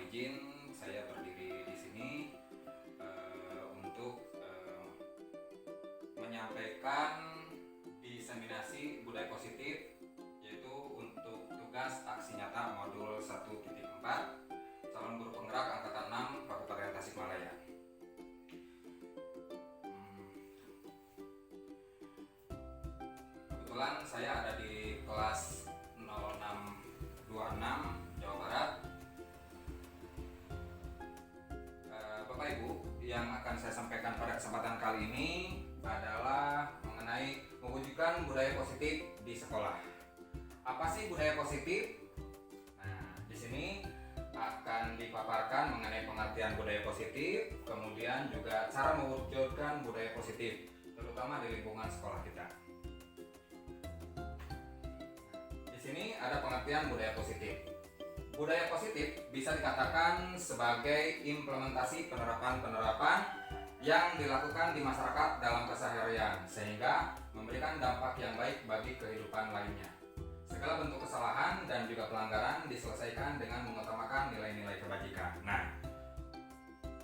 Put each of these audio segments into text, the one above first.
izin saya berdiri di sini untuk menyampaikan diseminasi budaya positif, yaitu untuk tugas aksi nyata modul 1.4 calon guru penggerak angkatan 6 Kabupaten Tasikmalaya. Kebetulan saya ada di kelas 0626 Jawa Barat. Bapak Ibu, yang akan saya sampaikan pada kesempatan kali ini adalah mengenai mewujudkan budaya positif di sekolah. Apa sih budaya positif? Nah, di sini akan dipaparkan mengenai pengertian budaya positif, kemudian juga cara mewujudkan budaya positif, terutama di lingkungan sekolah kita. Di sini ada pengertian budaya positif. Budaya positif bisa dikatakan sebagai implementasi penerapan-penerapan yang dilakukan di masyarakat dalam keseharian sehingga memberikan dampak yang baik bagi kehidupan lainnya. Segala bentuk kesalahan dan juga pelanggaran diselesaikan dengan mengutamakan nilai-nilai kebajikan. Nah,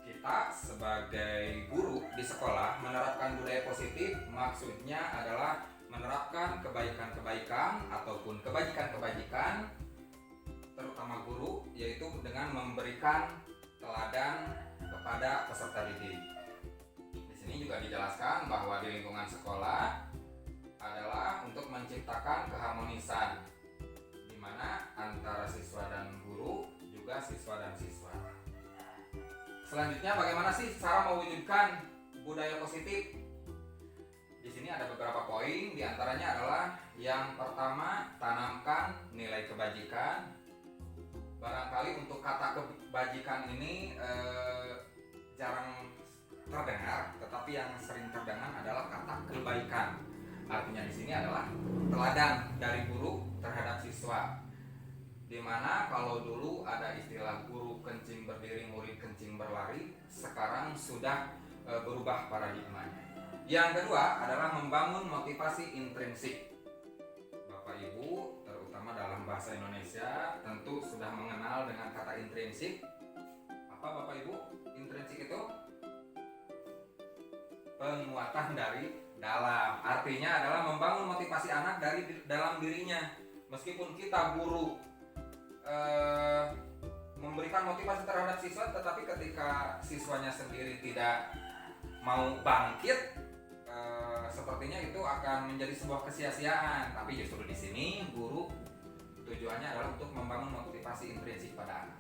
kita sebagai guru di sekolah menerapkan budaya positif maksudnya adalah menerapkan kebaikan-kebaikan ataupun kebajikan-kebajikan terutama guru, yaitu dengan memberikan teladan kepada peserta didik. Di sini juga dijelaskan bahwa di lingkungan sekolah adalah untuk menciptakan keharmonisan di mana antara siswa dan guru, juga siswa dan siswa. Selanjutnya, bagaimana sih cara mewujudkan budaya positif? Di sini ada beberapa poin, diantaranya adalah yang pertama, tanamkan nilai kebajikan. Barangkali untuk kata kebajikan ini jarang terdengar, tetapi yang sering terdengar adalah kata kebaikan. Artinya di sini adalah teladan dari guru terhadap siswa. Dimana kalau dulu ada istilah guru kencing berdiri, murid kencing berlari, sekarang sudah berubah paradigmanya. Yang kedua adalah membangun motivasi intrinsik. Bapak Ibu, terutama dalam bahasa Indonesia, tentu sudah mengenal dengan kata intrinsik. Apa Bapak Ibu? Intrinsik itu penguatan dari dalam. Artinya adalah membangun motivasi anak dari dalam dirinya. Meskipun kita guru memberikan motivasi terhadap siswa, tetapi ketika siswanya sendiri tidak mau bangkit, sepertinya itu akan menjadi sebuah kesia-siaan. Tapi justru di sini guru tujuannya adalah untuk membangun motivasi intrinsik pada anak.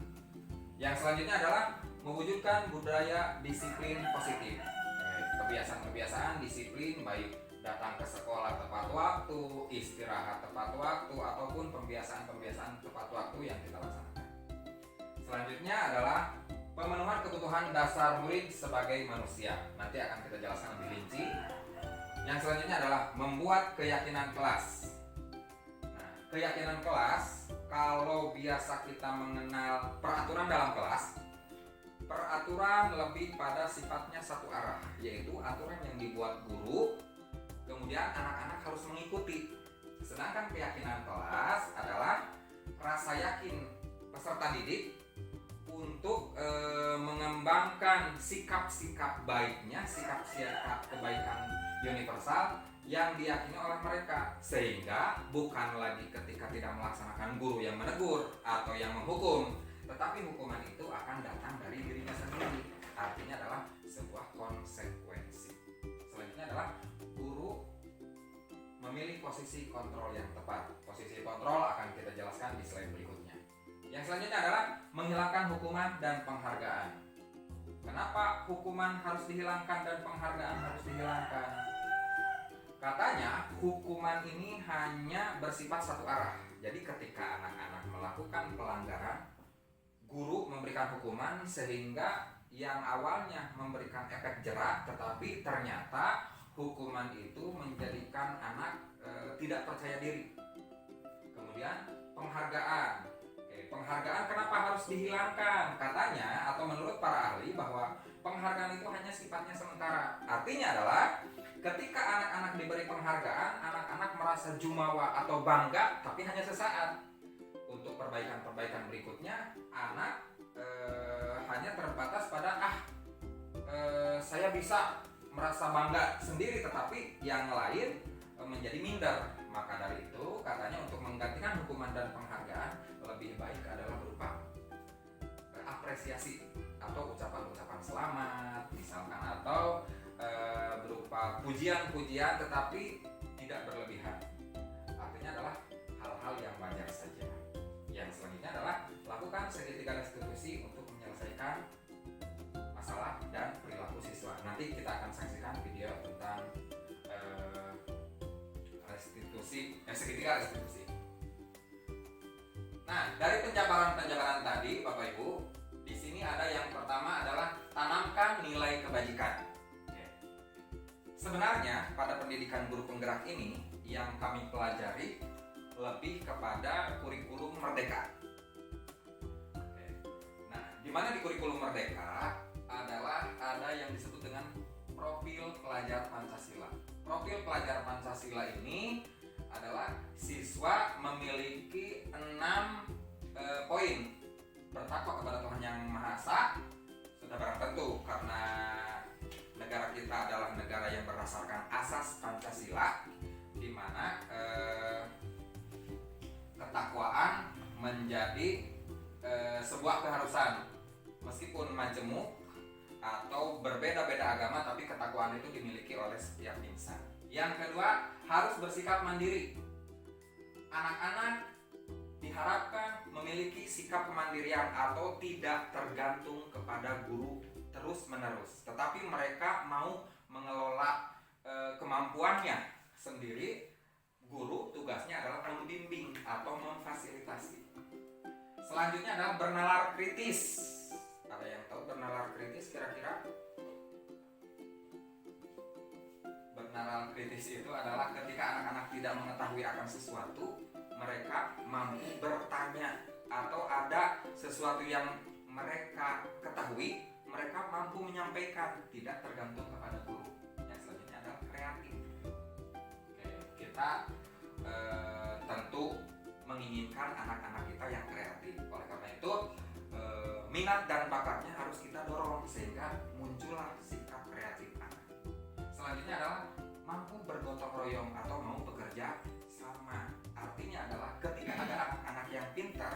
Yang selanjutnya adalah mewujudkan budaya disiplin positif. Kebiasaan-kebiasaan disiplin, baik datang ke sekolah tepat waktu, istirahat tepat waktu, ataupun pembiasaan-pembiasaan tepat waktu yang kita laksanakan. Selanjutnya adalah pemenuhan kebutuhan dasar murid sebagai manusia. Nanti akan kita jelaskan lebih rinci. Yang selanjutnya adalah membuat keyakinan kelas. Nah, keyakinan kelas, kalau biasa kita mengenal peraturan dalam kelas, peraturan lebih pada sifatnya satu arah, yaitu aturan yang dibuat guru, kemudian anak-anak harus mengikuti. Sedangkan keyakinan kelas adalah rasa yakin peserta didik untuk mengembangkan sikap-sikap baiknya, sikap-sikap kebaikan universal yang diyakini oleh mereka, sehingga bukan lagi ketika tidak melaksanakan guru yang menegur atau yang menghukum, tetapi hukuman itu akan datang dari dirinya sendiri. Artinya adalah sebuah konsekuensi. Selanjutnya adalah guru memilih posisi kontrol yang tepat. Posisi kontrol akan kita jelaskan di slide berikutnya. Yang selanjutnya adalah menghilangkan hukuman dan penghargaan. Kenapa hukuman harus dihilangkan dan penghargaan harus dihilangkan? Katanya hukuman ini hanya bersifat satu arah. Jadi ketika anak-anak melakukan pelanggaran, guru memberikan hukuman sehingga yang awalnya memberikan efek jerak, tetapi ternyata hukuman itu menjadikan anak tidak percaya diri. Kemudian penghargaan. Penghargaan kenapa harus dihilangkan? Katanya atau menurut para ahli bahwa penghargaan itu hanya sifatnya sementara. Artinya adalah ketika anak-anak diberi penghargaan, anak-anak merasa jumawa atau bangga, tapi hanya sesaat. Untuk perbaikan-perbaikan berikutnya, anak bisa merasa bangga sendiri, tetapi yang lain menjadi minder. Maka dari itu katanya untuk menggantikan hukuman dan penghargaan lebih baik adalah berupa apresiasi atau ucapan-ucapan selamat misalkan, atau berupa pujian-pujian tetapi tidak berlebihan. Artinya adalah hal-hal yang wajar saja. Yang selanjutnya adalah lakukan segitiga restitusi untuk menyelesaikan masalah dan perilaku siswa. Nanti kita akan saksikan video tentang segitiga restitusi. Nah, dari penjabaran-penjabaran tadi, Bapak Ibu, di sini ada yang pertama adalah tanamkan nilai kebajikan. Sebenarnya pada pendidikan guru penggerak ini yang kami pelajari lebih kepada kurikulum merdeka. Nah, di mana di kurikulum merdeka adalah ada yang disebut dengan profil pelajar Pancasila. Profil pelajar Pancasila ini adalah siswa memiliki 6 poin. Bertakwa kepada Tuhan Yang Maha Esa, sudah barang tentu karena negara kita adalah negara yang berdasarkan asas Pancasila, di mana ketakwaan menjadi sebuah keharusan. Meskipun majemuk atau berbeda-beda agama, tapi ketakwaan itu dimiliki oleh setiap insan. Yang kedua, harus bersikap mandiri. Anak-anak diharapkan memiliki sikap kemandirian atau tidak tergantung kepada guru terus-menerus, tetapi mereka mau mengelola kemampuannya sendiri. Guru tugasnya adalah membimbing atau memfasilitasi. Selanjutnya adalah bernalar kritis. Ada yang tahu bernalar kritis kira-kira? Bernalar kritis itu adalah ketika anak-anak tidak mengetahui akan sesuatu, mereka mampu bertanya, atau ada sesuatu yang mereka ketahui, mereka mampu menyampaikan, tidak tergantung kepada guru. Yang selanjutnya adalah kreatif. Kita tentu menginginkan anak-anak kita yang kreatif. Oleh karena itu minat dan bakatnya harus kita dorong sehingga muncullah sikap kreatif anak. Selanjutnya adalah mampu bergotong royong atau mau bekerja sama. Artinya adalah ketika ada anak-anak yang pintar,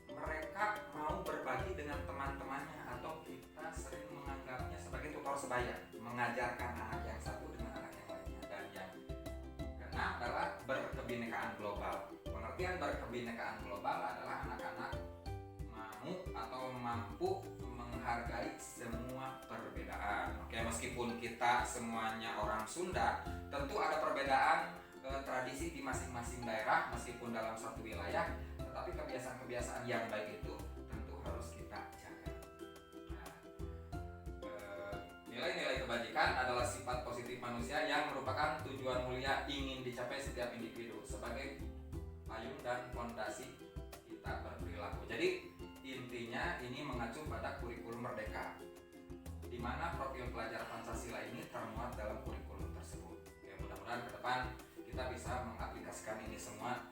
mereka mau berbagi dengan teman-temannya, atau kita sering menganggapnya sebagai tutor sebaya, mengajarkan anak yang satu dengan anak yang lainnya. Dan yang keenam adalah berkebinekaan global. Pengertian berkebinekaan global adalah anak-anak mau atau mampu menghargai semua perbedaan. Oke, meskipun kita semuanya orang Sunda, tentu ada perbedaan tradisi di masing-masing daerah meskipun dalam satu wilayah, tetapi kebiasaan-kebiasaan yang baik itu tentu harus kita jaga. Nilai-nilai kebajikan adalah sifat positif manusia yang merupakan tujuan mulia ingin dicapai setiap individu sebagai payung dan fondasi kita berperilaku. Jadi intinya ini mengacu pada kurikulum merdeka, di mana profil pelajar Pancasila ini termuat dalam kurikulum tersebut. Oke, mudah-mudahan ke depan kita bisa mengaplikasikan ini semua,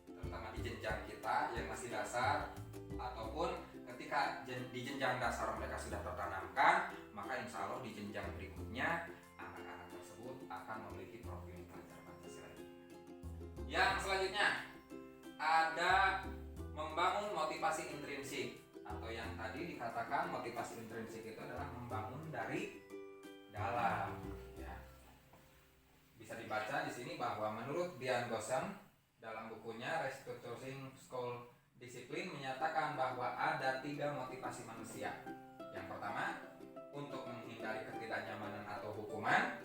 terutama di jenjang kita yang masih dasar, ataupun ketika di jenjang dasar mereka sudah tertanamkan, maka insya Allah di jenjang berikutnya anak-anak tersebut akan memiliki profil pelajar Pancasila ini. Yang selanjutnya ada membangun motivasi intrinsik, atau yang tadi dikatakan motivasi intrinsik itu adalah membangun dari dalam. Ya. Bisa dibaca di sini bahwa menurut Dian Gosem dalam bukunya Restructuring School Discipline menyatakan bahwa ada 3 motivasi manusia. Yang pertama, untuk menghindari ketidaknyamanan atau hukuman,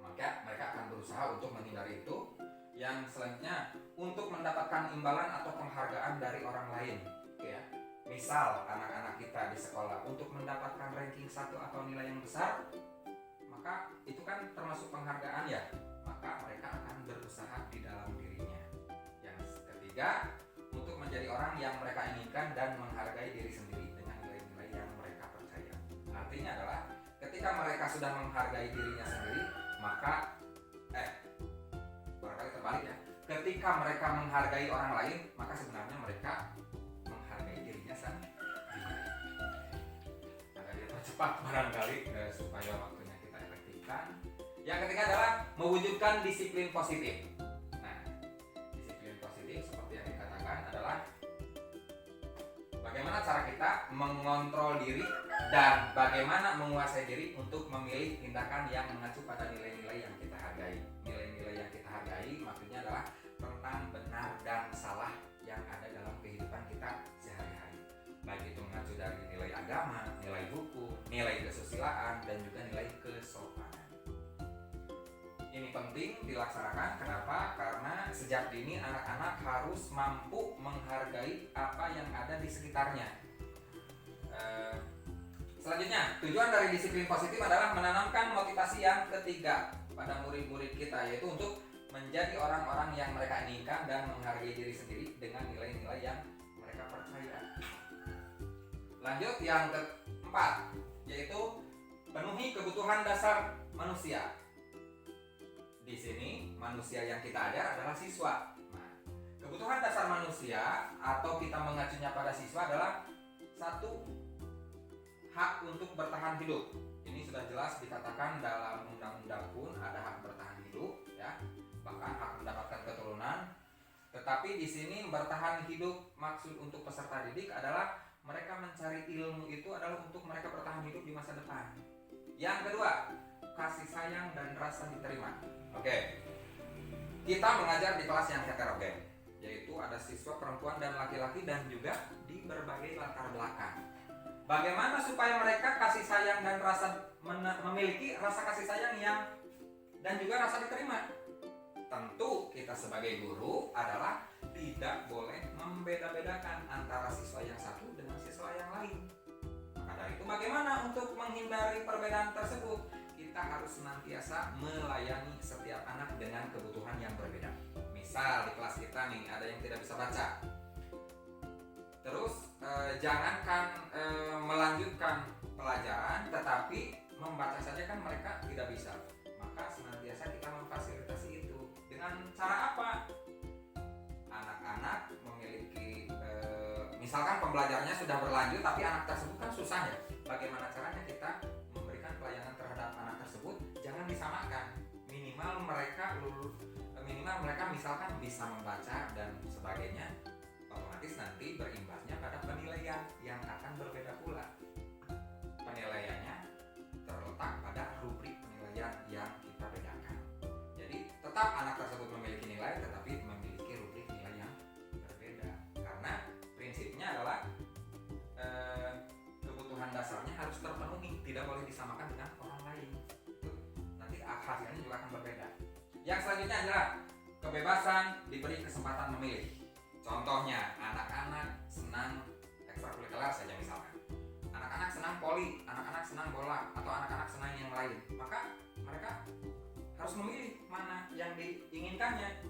maka mereka akan berusaha untuk menghindari itu. Yang selanjutnya, untuk mendapatkan imbalan atau penghargaan dari orang lain. Ya. Misal anak-anak kita di sekolah untuk mendapatkan ranking 1 atau nilai yang besar, maka itu kan termasuk penghargaan ya. Maka mereka akan berusaha di dalam dirinya. Yang ketiga, untuk menjadi orang yang mereka inginkan dan menghargai diri sendiri dengan nilai-nilai yang mereka percaya. Artinya adalah ketika mereka sudah menghargai dirinya sendiri, maka barangkali terbalik ya. Ketika mereka menghargai orang lain, maka sebenarnya mereka menghargai dirinya sendiri. Ada dia cepat barangkali supaya waktunya kita efektifkan. Yang ketiga adalah mewujudkan disiplin positif. Nah, disiplin positif seperti yang dikatakan adalah bagaimana cara kita mengontrol diri dan bagaimana menguasai diri untuk memilih tindakan yang mengacu pada nilai-nilai yang kita hargai. Nilai-nilai yang kita hargai maksudnya adalah tentang benar dan salah yang ada dalam kehidupan kita sehari-hari. Baik itu mengacu dari nilai agama, nilai hukum, nilai kesusilaan, dan juga nilai kesopanan. Ini penting dilaksanakan. Kenapa? Karena sejak dini anak-anak harus mampu menghargai apa yang ada di sekitarnya. Selanjutnya, tujuan dari disiplin positif adalah menanamkan motivasi yang ketiga pada murid-murid kita, yaitu untuk menjadi orang-orang yang mereka inginkan dan menghargai diri sendiri dengan nilai-nilai yang mereka percaya. Lanjut, yang keempat, yaitu penuhi kebutuhan dasar manusia. Di sini manusia yang kita ajar adalah siswa. Nah, kebutuhan dasar manusia atau kita mengacunya pada siswa adalah satu, hak untuk bertahan hidup. Ini sudah jelas dikatakan dalam undang-undang pun ada hak bertahan hidup, ya, bahkan hak mendapatkan keturunan. Tetapi di sini bertahan hidup maksud untuk peserta didik adalah mereka mencari ilmu itu adalah untuk mereka bertahan hidup di masa depan. Yang kedua, kasih sayang dan rasa diterima. Oke, kita mengajar di kelas yang heterogen, yaitu ada siswa perempuan dan laki-laki dan juga di berbagai latar belakang. Bagaimana supaya mereka kasih sayang dan memiliki rasa kasih sayang yang dan juga rasa diterima? Tentu kita sebagai guru adalah tidak boleh membeda-bedakan antara siswa yang satu dengan siswa yang lain. Maka dari itu bagaimana untuk menghindari perbedaan tersebut? Kita harus senantiasa melayani setiap anak dengan kebutuhan yang berbeda. Misal di kelas kita nih ada yang tidak bisa baca. Terus jangankan melanjutkan pelajaran, tetapi membaca saja kan mereka tidak bisa. Maka senantiasa kita memfasilitasi itu. Dengan cara apa? Anak-anak memiliki misalkan pembelajarannya sudah berlanjut tapi anak tersebut kan susah ya. Bagaimana caranya kita memberikan pelayanan terhadap anak tersebut? Jangan disamakan. Minimal mereka misalkan bisa membaca dan sebagainya. Otomatis nanti berimbasnya pada penilaian yang akan berbeda pula. Penilaiannya terletak pada rubrik penilaian yang kita bedakan. Jadi tetap anak tersebut memiliki nilai tetapi memiliki rubrik nilai yang berbeda. Karena prinsipnya adalah kebutuhan dasarnya harus terpenuhi, tidak boleh disamakan dengan orang lain. Nanti hasilnya juga akan berbeda. Yang selanjutnya adalah kebebasan diberi kesempatan memilih. Contohnya, anak-anak senang ekstrakurikuler saja misalkan. Anak-anak senang voli, anak-anak senang bola, atau anak-anak senang yang lain. Maka mereka harus memilih mana yang diinginkannya.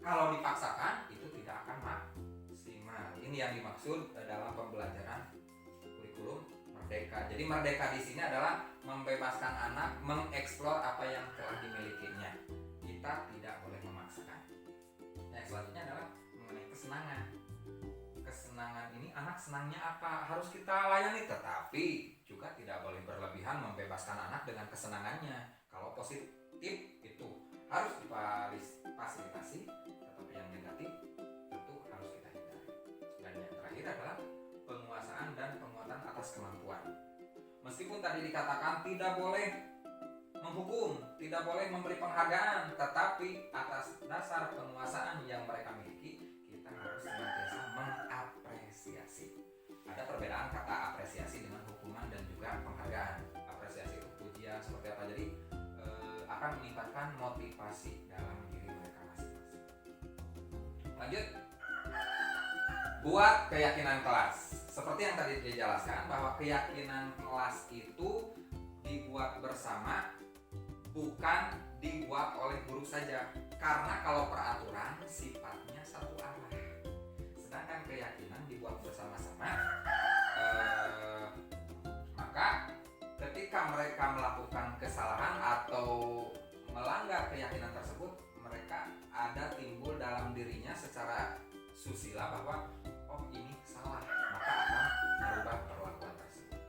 Kalau dipaksakan, itu tidak akan maksimal. Ini yang dimaksud dalam pembelajaran kurikulum merdeka. Jadi merdeka di sini adalah membebaskan anak mengeksplor apa yang telah dimilikinya. Kita tidak boleh memaksakan. Yang selanjutnya adalah mengenai kesenangan. Kesenangan ini anak senangnya apa? Harus kita layani, tetapi juga tidak boleh berlebihan membebaskan anak dengan kesenangannya. Kalau positif itu harus difasilitasi, tetapi yang negatif tentu harus kita hindari. Dan yang terakhir adalah penguasaan dan penguatan atas kemampuan. Meskipun tadi dikatakan tidak boleh menghukum, tidak boleh memberi penghargaan, tetapi atas dasar penguasaan yang mereka miliki, kita harus senantiasa mengapresiasi. Ada perbedaan kata apresiasi dengan hukuman dan juga penghargaan. Apresiasi itu pujian seperti apa, jadi akan meningkatkan motivasi dalam diri mereka masing-masing. Lanjut, buat keyakinan kelas. Seperti yang tadi dijelaskan bahwa keyakinan kelas itu dibuat bersama, bukan dibuat oleh guru saja. Karena kalau peraturan sifatnya satu arah, sedangkan keyakinan dibuat bersama-sama. Maka ketika mereka melakukan kesalahan atau melanggar keyakinan tersebut, mereka ada timbul dalam dirinya secara susila bahwa oh ini salah, maka akan merubah perlakuan tersebut.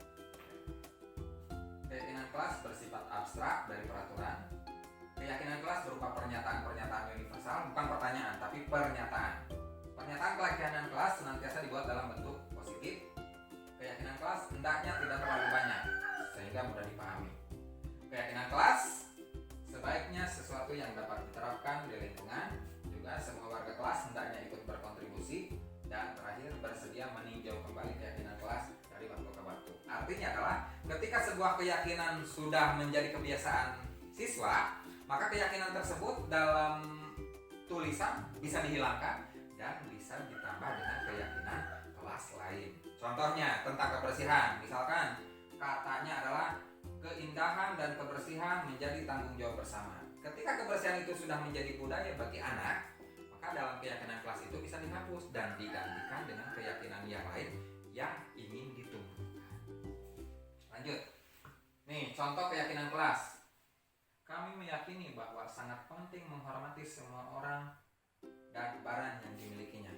sebuah keyakinan sudah menjadi kebiasaan siswa, maka keyakinan tersebut dalam tulisan bisa dihilangkan dan bisa ditambah dengan keyakinan kelas lain. Contohnya tentang kebersihan, misalkan katanya adalah keindahan dan kebersihan menjadi tanggung jawab bersama. Ketika kebersihan itu sudah menjadi budaya bagi anak, maka dalam keyakinan kelas itu bisa dihapus dan digantikan dengan keyakinan yang lain yang ingin ditumbuhkan. Lanjut. Nih, contoh keyakinan kelas. Kami meyakini bahwa sangat penting menghormati semua orang dan barang yang dimilikinya.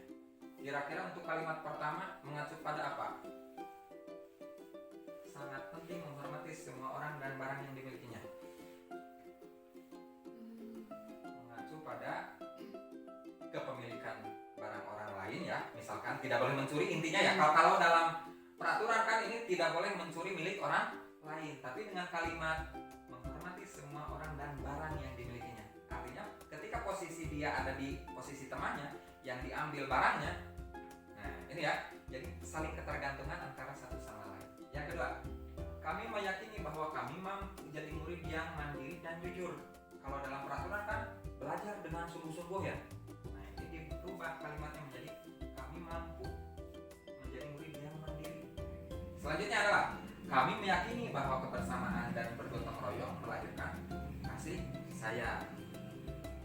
Kira-kira untuk kalimat pertama mengacu pada apa? Sangat penting menghormati semua orang dan barang yang dimilikinya. Mengacu pada kepemilikan barang orang lain ya. Misalkan tidak boleh mencuri, intinya ya. Kalau dalam peraturan kan ini tidak boleh mencuri milik orang lain. Tapi dengan kalimat menghormati semua orang dan barang yang dimilikinya, artinya ketika posisi dia ada di posisi temannya yang diambil barangnya, nah ini ya, jadi saling ketergantungan antara satu sama lain. Yang kedua, kami meyakini bahwa kami mampu jadi murid yang mandiri dan jujur. Kalau dalam peraturan kan belajar dengan sungguh-sungguh ya. Nah ini dirubah kalimatnya menjadi kami mampu menjadi murid yang mandiri. Selanjutnya adalah kami meyakini bahwa kebersamaan dan bergotong royong melahirkan kasih sayang.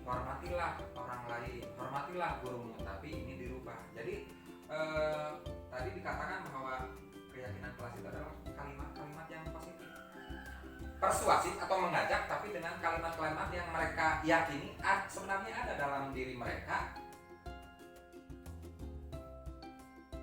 Hormatilah orang lain, hormatilah gurumu. Tapi ini dirubah. Jadi tadi dikatakan bahwa keyakinan kelas itu adalah kalimat-kalimat yang positif, persuasif atau mengajak, tapi dengan kalimat-kalimat yang mereka yakini sebenarnya ada dalam diri mereka.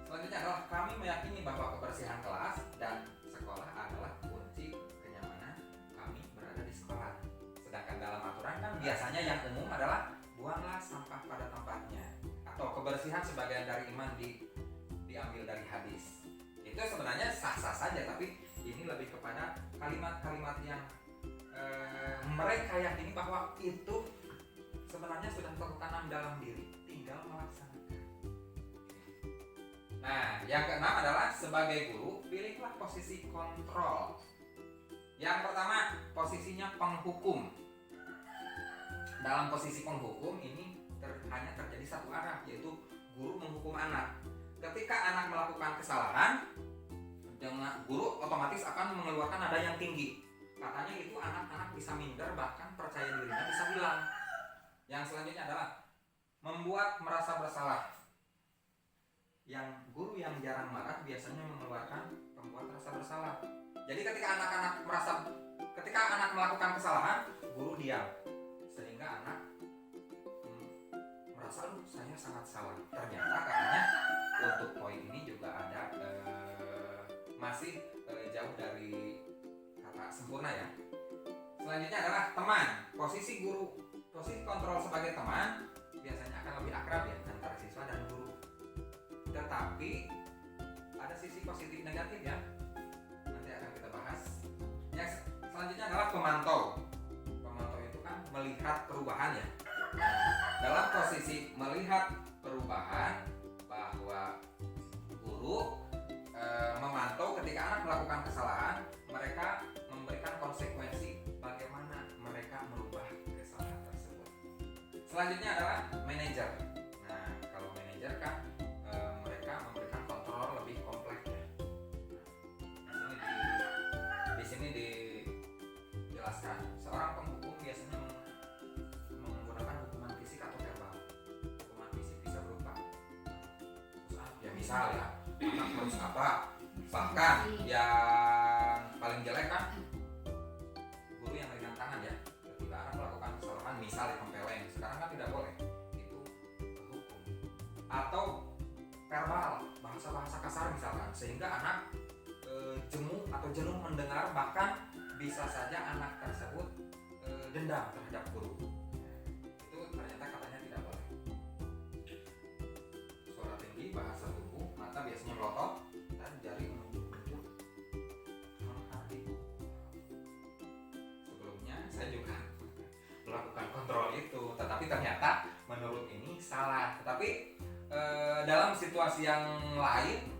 Selanjutnya adalah kami meyakini bahwa kebersihan kelas dan sekolah adalah kunci kenyamanan kami berada di sekolah. Sedangkan dalam aturan kan biasanya yang umum adalah buanglah sampah pada tempatnya, atau kebersihan sebagian dari iman diambil dari hadis. Itu sebenarnya sah-sah saja, tapi ini lebih kepada kalimat-kalimat yang mereka yakini bahwa itu sebenarnya sudah tertanam dalam diri, tinggal melaksanakan. Nah, yang keenam adalah sebagai guru, pilihlah posisi kontrol. Yang pertama, posisinya penghukum. Dalam posisi penghukum ini hanya terjadi satu arah, yaitu guru menghukum anak. Ketika anak melakukan kesalahan, dengan guru otomatis akan mengeluarkan nada yang tinggi. Katanya itu anak-anak bisa minder, bahkan percaya dirinya bisa hilang. Yang selanjutnya adalah membuat merasa bersalah. Yang guru yang jarang marah biasanya mengeluarkan pembuat rasa bersalah. Jadi ketika anak melakukan kesalahan, guru diam, sehingga anak merasa saya sangat salah. Ternyata katanya untuk poin ini juga ada masih jauh dari kata sempurna ya. Selanjutnya adalah teman. Posisi guru, posisi kontrol sebagai teman biasanya akan lebih akrab ya antara siswa dan guru. Tetapi ada sisi positif negatif ya, nanti akan kita bahas. Yang selanjutnya adalah pemantau. Pemantau itu kan melihat perubahan ya. Dalam posisi melihat perubahan, bahwa guru memantau ketika anak melakukan kesalahan, mereka memberikan konsekuensi bagaimana mereka merubah kesalahan tersebut. Selanjutnya adalah manajer. Nah, kalau manajer kan mereka memberikan kontrol lebih kompleks ya. Di sini dijelaskan seorang penghukum biasanya menggunakan hukuman fisik atau verbal. Hukuman fisik bisa berupa ya misal ya, anak harus apa, bahkan yang paling jelek kan guru yang ringan tangan ya, ketika anak melakukan kesalahan misal tempeleng, sekarang kan tidak boleh, itu hukum. Atau verbal, bahasa-bahasa kasar misalkan, sehingga anak jemu atau jenuh mendengar, bahkan bisa saja anak tersebut dendam terhadap guru. Itu ternyata katanya tidak boleh. Suara tinggi, bahasa tubuh, mata biasanya melotot, dan jari menunjuk-nunjuk menghari. Sebelumnya saya juga melakukan kontrol itu, tetapi ternyata menurut ini salah. Tetapi dalam situasi yang lain,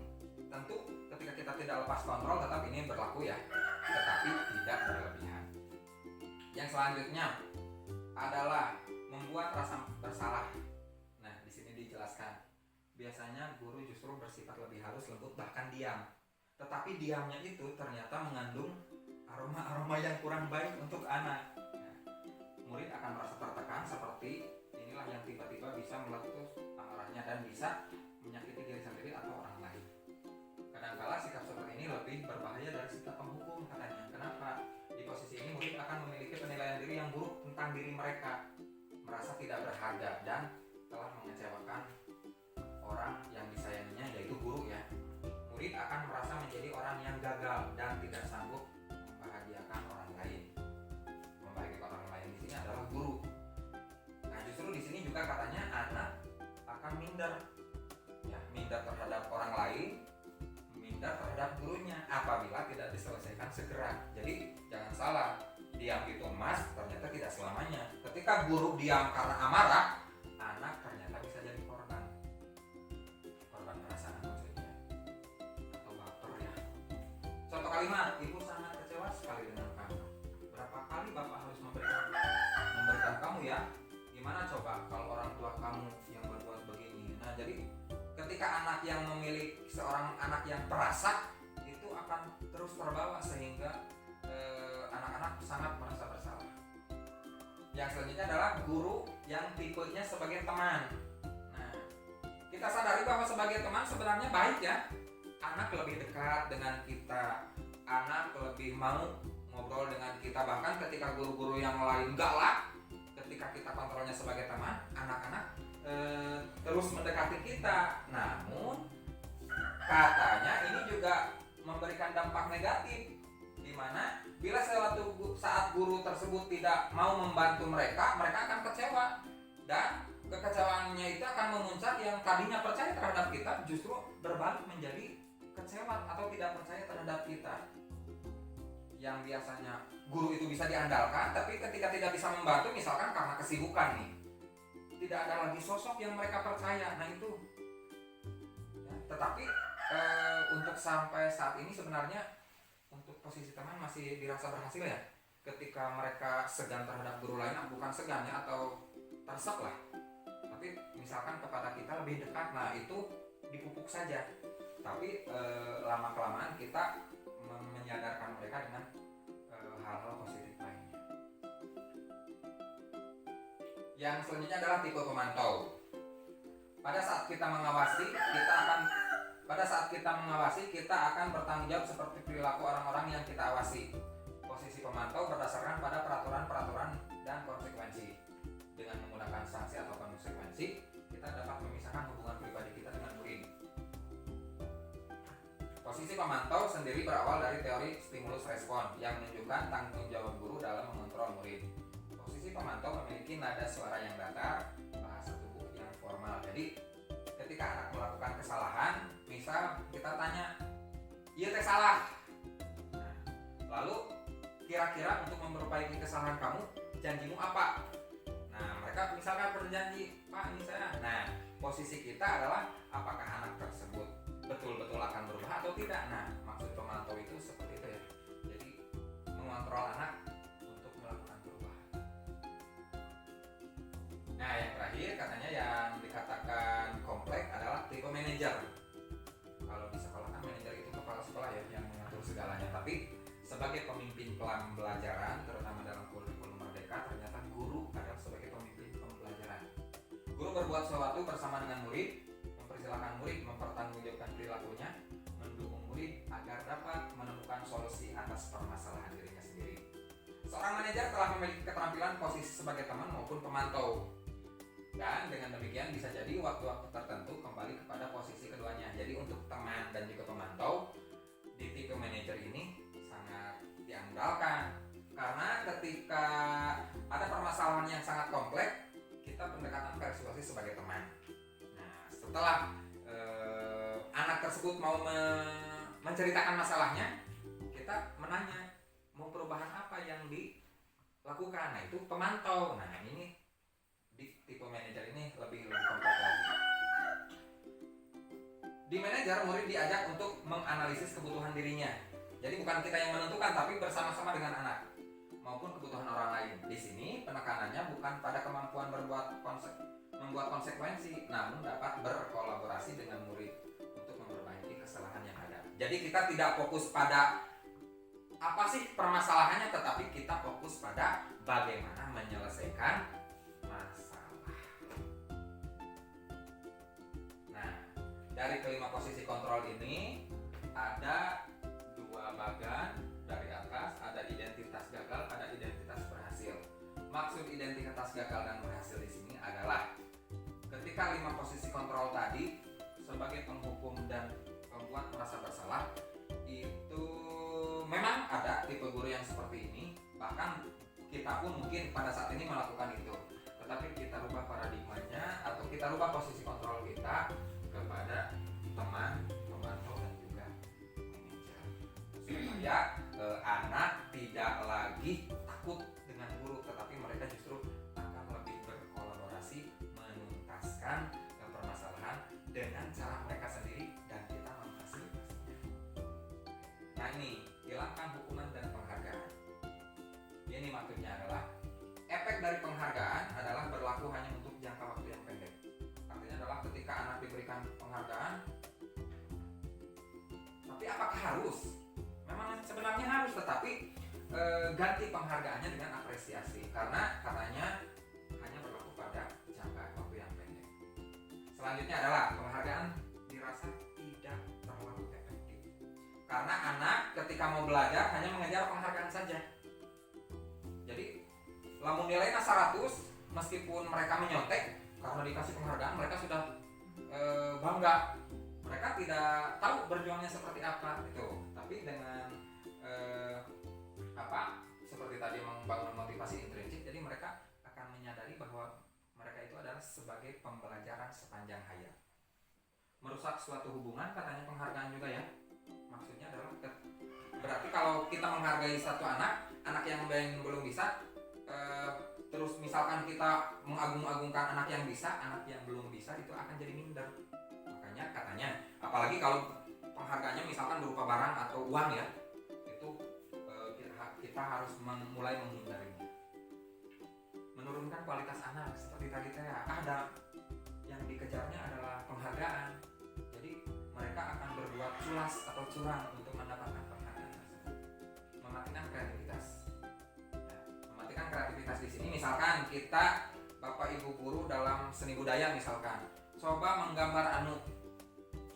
tentu ketika kita tidak lepas kontrol, tetap ini berlaku ya. tetapi tidak berlebihan. Yang selanjutnya adalah membuat rasa bersalah. Nah, di sini dijelaskan. Biasanya guru justru bersifat lebih halus, lembut, bahkan diam. Tetapi diamnya itu ternyata mengandung aroma-aroma yang kurang baik untuk anak. Nah, murid akan merasa tertekan seperti inilah yang tiba-tiba bisa meletus amarahnya dan bisa menyakiti diri sendiri atau orang lain. Kadangkala sikap seperti ini lebih berbahaya dari sikap penghukum katanya. Kenapa? Di posisi ini murid akan memiliki penilaian diri yang buruk tentang diri mereka, merasa tidak berharga dan telah mengecewakan orang yang disayanginya, yaitu guru ya. Murid akan merasa menjadi orang yang gagal dan tidak sanggup membahagiakan orang lain. Membahagiakan orang lain di sini adalah guru. Nah, justru di sini juga katanya anak akan minder, ya, minder terhadap orang lain, minder terhadap gurunya apabila tidak diselesaikan segera. Jadi jangan salah, diam itu emas, ternyata tidak selamanya. Ketika guru diam karena amarah, anak ternyata bisa jadi korban perasaan maksudnya, atau baper ya. Contoh kalimat, ibu sangat kecewa sekali dengan kamu. Berapa kali bapak harus memberikan kamu ya? Gimana coba kalau orang tua kamu yang berbuat begini? Nah, jadi ketika anak yang memiliki seorang anak yang perasa itu akan terus terbawa sehingga anak-anak sangat merasa bersalah. Yang selanjutnya adalah guru yang tipenya sebagai teman. Nah, kita sadari bahwa sebagai teman sebenarnya baik ya. Anak lebih dekat dengan kita, anak lebih mau ngobrol dengan kita. Bahkan ketika guru-guru yang lain galak, ketika kita kontrolnya sebagai teman, anak-anak terus mendekati kita. Namun katanya ini juga memberikan dampak negatif, di mana bila saat guru tersebut tidak mau membantu mereka akan kecewa, dan kekecewaannya itu akan memuncak. Yang tadinya percaya terhadap kita justru berbalik menjadi kecewa atau tidak percaya terhadap kita. Yang biasanya guru itu bisa diandalkan, tapi ketika tidak bisa membantu, misalkan karena kesibukan nih, tidak ada lagi sosok yang mereka percaya. Nah itu ya, tetapi untuk sampai saat ini sebenarnya untuk posisi teman masih dirasa berhasil ya. Ketika mereka segan terhadap guru lain, bukan segan ya, atau tersep lah, tapi misalkan kepada kita lebih dekat, nah itu dipupuk saja. Tapi lama kelamaan kita menyadarkan mereka dengan hal-hal positif lainnya. Yang selanjutnya adalah tipe pemantau. Pada saat kita mengawasi, kita akan bertanggung jawab seperti perilaku orang-orang yang kita awasi. Posisi pemantau berdasarkan pada peraturan-peraturan dan konsekuensi. Dengan menggunakan sanksi atau konsekuensi, kita dapat memisahkan hubungan pribadi kita dengan murid. Posisi pemantau sendiri berawal dari teori stimulus respon yang menunjukkan tanggung jawab guru dalam mengontrol murid. Posisi pemantau memiliki nada suara yang datar, bahasa tubuh yang formal. Jadi ketika anak melakukan kesalahan, misal kita tanya, iya teh salah. Nah, lalu kira-kira untuk memperbaiki kesalahan kamu, janjimu apa? Nah, mereka misalkan berjanji, Pak ini saya. Nah, posisi kita adalah apakah anak tersebut betul-betul akan berubah atau tidak. Nah, maksud pemantau itu seperti itu ya. Jadi mengontrol anak untuk melakukan perubahan. Nah, yang terakhir katanya yang dikatakan kompleks adalah tipe manajer. Kalau di sekolah kan manajer itu kepala sekolah ya, yang mengatur segalanya. Tapi sebagai pemimpin pembelajaran, terutama dalam kurikulum Merdeka, ternyata guru adalah sebagai pemimpin pembelajaran. Guru berbuat sesuatu bersama dengan murid, mempersilahkan murid mempertanggungjawabkan perilakunya, mendukung murid agar dapat menemukan solusi atas permasalahan dirinya sendiri. Seorang manajer telah memiliki keterampilan posisi sebagai teman maupun pemantau. Dan dengan demikian bisa jadi waktu-waktu tertentu kembali kepada posisi keduanya. Jadi untuk teman dan juga pemantau di tipe manajer ini sangat diandalkan. Karena ketika ada permasalahan yang sangat kompleks, kita pendekatan persuasi sebagai teman. Nah, setelah anak tersebut mau menceritakan masalahnya, kita menanya mau perubahan apa yang dilakukan. Nah, itu pemantau. Nah, ini di tipe manajer ini lebih kompleks lagi. Di manajer, murid diajak untuk menganalisis kebutuhan dirinya. Jadi bukan kita yang menentukan, tapi bersama-sama dengan anak maupun kebutuhan orang lain. Di sini penekanannya bukan pada kemampuan membuat konsekuensi, namun dapat berkolaborasi dengan murid untuk memperbaiki kesalahan yang ada. Jadi kita tidak fokus pada apa sih permasalahannya, tetapi kita fokus pada bagaimana menyelesaikan masalah. Nah, dari kelima posisi kontrol ini ada dua bagan dari atas, ada identitas gagal, ada identitas berhasil. Maksud identitas gagal dan berhasil di sini adalah ketika 5 posisi kontrol tadi sebagai penghukum dan pembuat merasa bersalah, itu memang ada tipe guru yang seperti ini, bahkan kita pun mungkin pada saat ini melakukan itu. Tetapi kita rubah paradigmanya atau kita rubah posisi kontrol kita kepada teman, pemantau dan juga manajer, supaya anak tidak lagi takut dengan guru, tetapi mereka justru akan lebih berkolaborasi menuntaskan permasalahan dengan cara mereka sendiri dan kita memfasilitasinya. Nah, ini hilangkan hukuman dan penghargaan. Ini maksudnya adalah efek dari penghargaan adalah berlaku hanya untuk jangka waktu yang pendek. Artinya adalah ketika anak diberikan penghargaan, tapi apakah harus? Memang sebenarnya harus, tetapi ganti penghargaannya dengan apresiasi, karena katanya hanya berlaku pada jangka waktu yang pendek. Selanjutnya adalah penghargaan dirasa tidak terlalu efektif, karena anak ketika mau belajar hanya mengejar penghargaan saja. Jadi lamun nilainya 100, meskipun mereka menyontek karena dikasih penghargaan, mereka sudah bangga. Mereka tidak tahu berjuangnya seperti apa gitu. Tapi dengan seperti tadi membangun motivasi intrinsik, jadi mereka akan menyadari bahwa mereka itu adalah sebagai pembelajaran sepanjang hayat. Merusak suatu hubungan katanya penghargaan juga ya. Maksudnya adalah berarti kalau kita menghargai satu anak yang belum bisa, terus misalkan kita mengagung-agungkan anak yang bisa, anak yang belum bisa itu akan jadi minder. Makanya katanya, apalagi kalau penghargaannya misalkan berupa barang atau uang ya, itu kita harus mulai menghindarinya. Menurunkan kualitas anak seperti tadi ada yang dikejarnya adalah penghargaan. Jadi mereka akan berbuat culas atau curang untuk mendapatkan penghargaan tersebut. Mematikan kreativitas. Ya, mematikan kreativitas di sini misalkan kita Bapak Ibu guru dalam seni budaya misalkan coba menggambar anu.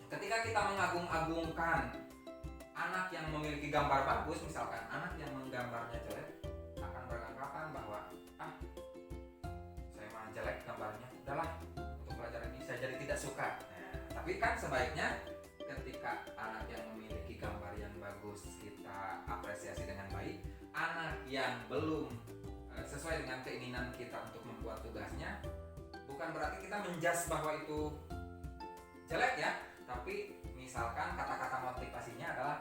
Ketika kita mengagung-agungkan anak yang memiliki gambar bagus, misalkan anak yang menggambarnya jelek akan beranggapan bahwa saya mah jelek gambarnya, udahlah untuk pelajaran ini saya jadi tidak suka. Nah, tapi kan sebaiknya ketika anak yang memiliki gambar yang bagus kita apresiasi dengan baik, anak yang belum sesuai dengan keinginan kita untuk membuat tugasnya, bukan berarti kita menjudge bahwa itu jelek ya, tapi misalkan kata-kata motivasinya adalah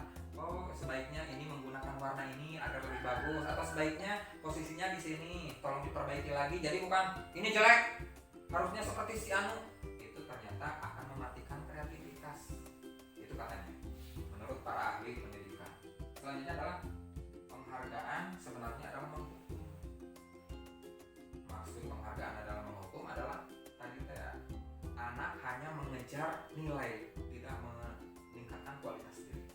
sebaiknya ini menggunakan warna ini agar lebih bagus, atau sebaiknya posisinya di sini tolong diperbaiki lagi. Jadi bukan ini jelek harusnya seperti si anu, itu ternyata akan mematikan kreativitas. Itu katanya menurut para ahli pendidikan. Selanjutnya adalah penghargaan sebenarnya adalah menghukum. Maksud penghargaan adalah menghukum adalah tadi anak hanya mengejar nilai, tidak meningkatkan kualitas diri,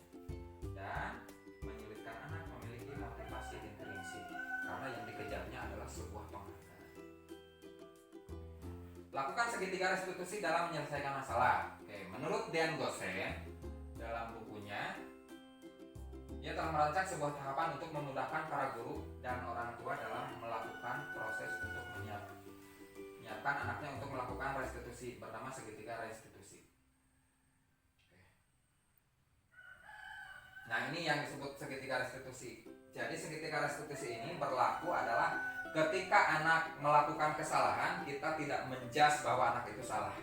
dan menyulitkan anak memiliki motivasi intrinsik karena yang dikejarnya adalah sebuah penghargaan. Lakukan segitiga restitusi dalam menyelesaikan masalah. Oke, menurut Dean Goosen dalam bukunya, dia telah merancang sebuah tahapan untuk memudahkan para guru dan orang tua dalam melakukan proses untuk menyiapkan anaknya untuk melakukan restitusi, bernama segitiga restitusi. Nah, ini yang disebut segitiga restitusi. Jadi segitiga restitusi ini berlaku adalah ketika anak melakukan kesalahan, kita tidak menjudge bahwa anak itu salah,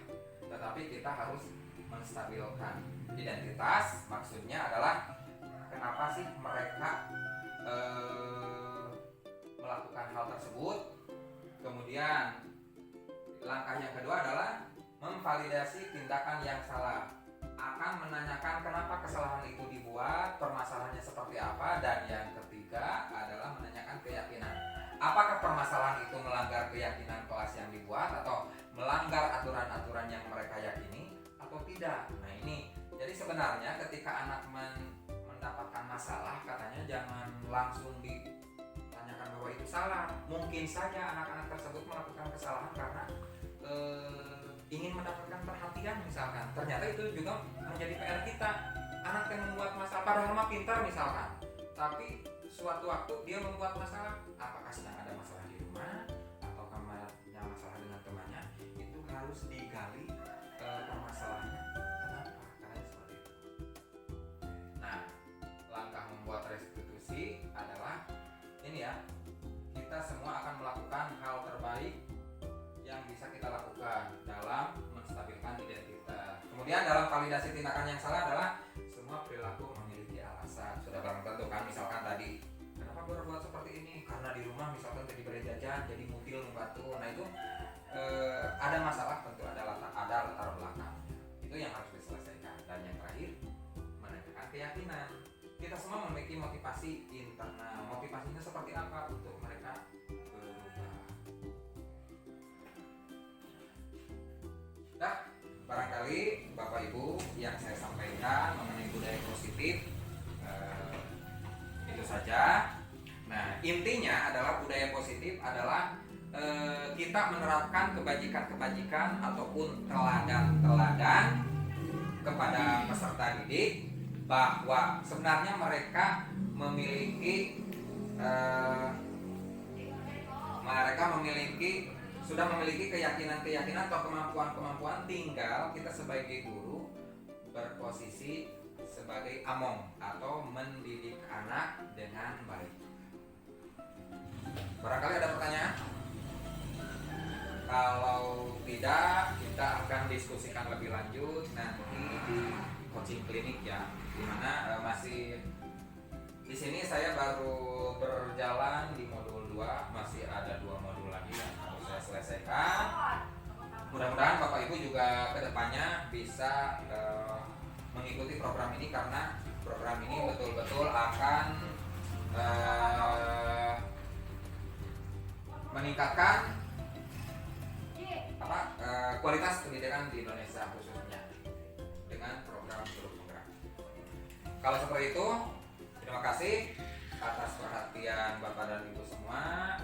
tetapi kita harus menstabilkan identitas. Maksudnya adalah kenapa sih mereka melakukan hal tersebut. Kemudian langkah yang kedua adalah memvalidasi tindakan yang salah. Akan menanyakan kenapa kesalahan itu dibuat, permasalahannya permasalahannya seperti apa, dan yang ketiga adalah menanyakan keyakinan. Apakah permasalahan itu melanggar keyakinan kelas yang dibuat atau melanggar aturan-aturan yang mereka yakini atau tidak. Nah ini, jadi sebenarnya ketika anak mendapatkan masalah, katanya jangan langsung ditanyakan bahwa itu salah. Mungkin saja anak-anak tersebut melakukan kesalahan karena ingin mendapatkan perhatian misalkan. Ternyata itu juga menjadi PR kita. Anak yang membuat masalah, padahal mah pintar misalkan, tapi suatu waktu dia membuat masalah, apakah sedang ada masalah di rumah atau kamarnya masalah dengan temannya, itu harus digali permasalahannya. Kenapa? Karena seperti itu. Nah, langkah membuat restitusi adalah ini ya, kita semua akan melakukan hal terbaik yang bisa kita lakukan dalam menstabilkan identitas. Kemudian dalam validasi tindakan yang salah adalah semua perilaku memiliki alasan. Sudah barang tentu kan, misalkan tadi kenapa berbuat seperti ini, karena di rumah misalkan tadi diberi jajan jadi mutil membantu. Nah itu ada masalah, tentu ada latar belakangnya. Itu yang harus diselesaikan. Dan yang terakhir, menanyakan keyakinan. Kita semua memiliki motivasi internal. Motivasinya seperti apa untuk mereka berubah. Nah, barangkali Bapak Ibu yang saya sampaikan mengenai budaya positif itu saja. Nah, intinya adalah budaya positif adalah kita menerapkan kebajikan-kebajikan ataupun teladan-teladan kepada peserta didik, bahwa sebenarnya mereka sudah memiliki keyakinan-keyakinan atau kemampuan-kemampuan, tinggal kita sebagai guru berposisi sebagai among atau mendidik anak dengan baik. Barangkali ada pertanyaan? Kalau tidak, kita akan diskusikan lebih lanjut nanti di coaching klinik ya, dimana masih di sini saya baru berjalan di modul 2, masih ada 2 modul lagi yang harus saya selesaikan. Mudah-mudahan Bapak Ibu juga kedepannya bisa mengikuti program ini, karena program ini betul-betul akan meningkatkan kualitas pendidikan di Indonesia khususnya dengan program Guru Penggerak. Kalau seperti itu, terima kasih atas perhatian Bapak dan Ibu semua.